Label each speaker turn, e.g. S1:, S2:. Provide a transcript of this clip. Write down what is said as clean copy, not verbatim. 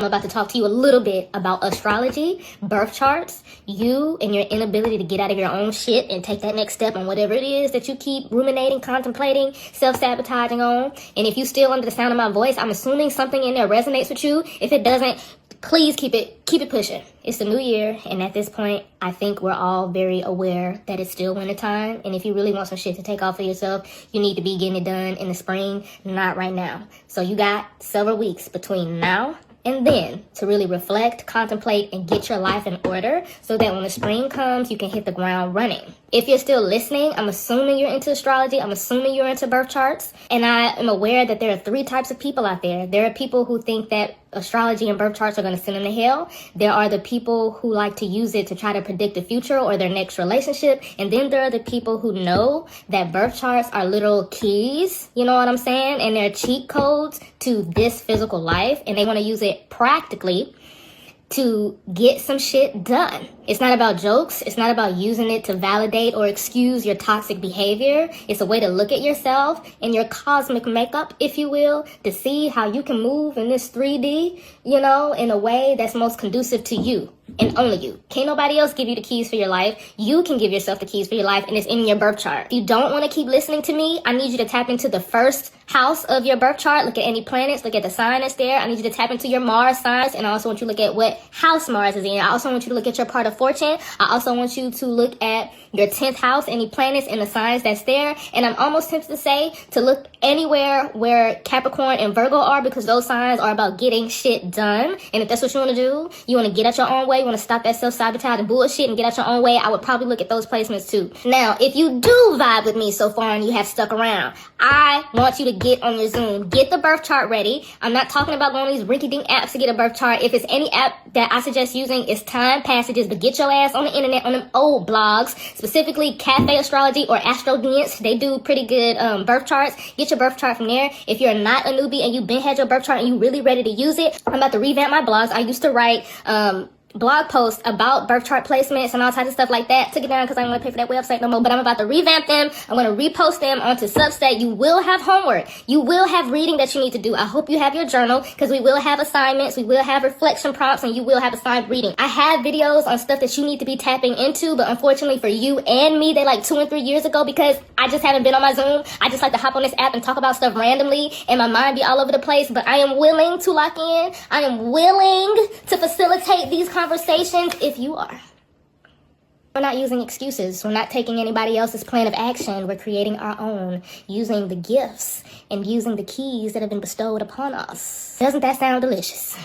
S1: I'm about to talk to you a little bit about astrology, birth charts, you and your inability to get out of your own shit and take that next step on whatever it is that you keep ruminating, contemplating, self-sabotaging on. And if you still under the sound of my voice, I'm assuming something in there resonates with you. If it doesn't, please keep it pushing. It's the new year, and at this point, I think we're all very aware that it's still winter time. And if you really want some shit to take off for yourself, you need to be getting it done in the spring, not right now. So you got several weeks between now and then to really reflect, contemplate, and get your life in order so that when the spring comes, you can hit the ground running. If you're still listening, I'm assuming you're into astrology. I'm assuming you're into birth charts. And I am aware that there are three types of people out there. There are people who think that astrology and birth charts are going to send them to hell. There are the people who like to use it to try to predict the future or their next relationship. And then there are the people who know that birth charts are little keys, you know what I'm saying? And they're cheat codes to this physical life. And they want to use it practically to get some shit done. It's not about jokes. It's not about using it to validate or excuse your toxic behavior. It's a way to look at yourself and your cosmic makeup, if you will, to see how you can move in this 3D, you know, in a way that's most conducive to you and only you. Can't nobody else give you the keys for your life. You can give yourself the keys for your life, and it's in your birth chart. If you don't want to keep listening to me, I need you to tap into the first house of your birth chart. Look at any planets. Look at the sign that's there. I need you to tap into your Mars signs, and I also want you to look at what house Mars is in. I also want you to look at your part of fortune. I also want you to look at your 10th house, any planets and the signs that's there. And I'm almost tempted to say to look anywhere where Capricorn and Virgo are, because those signs are about getting shit done. And if that's what you want to do, you want to get out your own way, you want to stop that self-sabotage and bullshit and get out your own way, I would probably look at those placements too. Now, if you do vibe with me so far and you have stuck around, I want you to get on your Zoom. Get the birth chart ready. I'm not talking about going on these rinky-dink apps to get a birth chart. If it's any app that I suggest using, it's Time Passages, but get your ass on the internet, on them old blogs, specifically Cafe Astrology or Astrodance. They do pretty good birth charts. Get your birth chart from there. If you're not a newbie and you've been had your birth chart and you really ready to use it, I'm about to revamp my blogs. I used to write blog posts about birth chart placements and all types of stuff like that. Took it down because I don't want to pay for that website no more, but I'm about to revamp them. I'm going to repost them onto Substack. You will have homework. You will have reading that you need to do. I hope you have your journal, because we will have assignments. We will have reflection prompts, and you will have assigned reading. I have videos on stuff that you need to be tapping into, but unfortunately for you and me, they're like 2 and 3 years ago, because I just haven't been on my Zoom. I just like to hop on this app and talk about stuff randomly, and my mind be all over the place, but I am willing to lock in. I am willing to facilitate these conversations if you are. We're not using excuses. We're not taking anybody else's plan of action. We're creating our own, using the gifts and using the keys that have been bestowed upon us. Doesn't that sound delicious?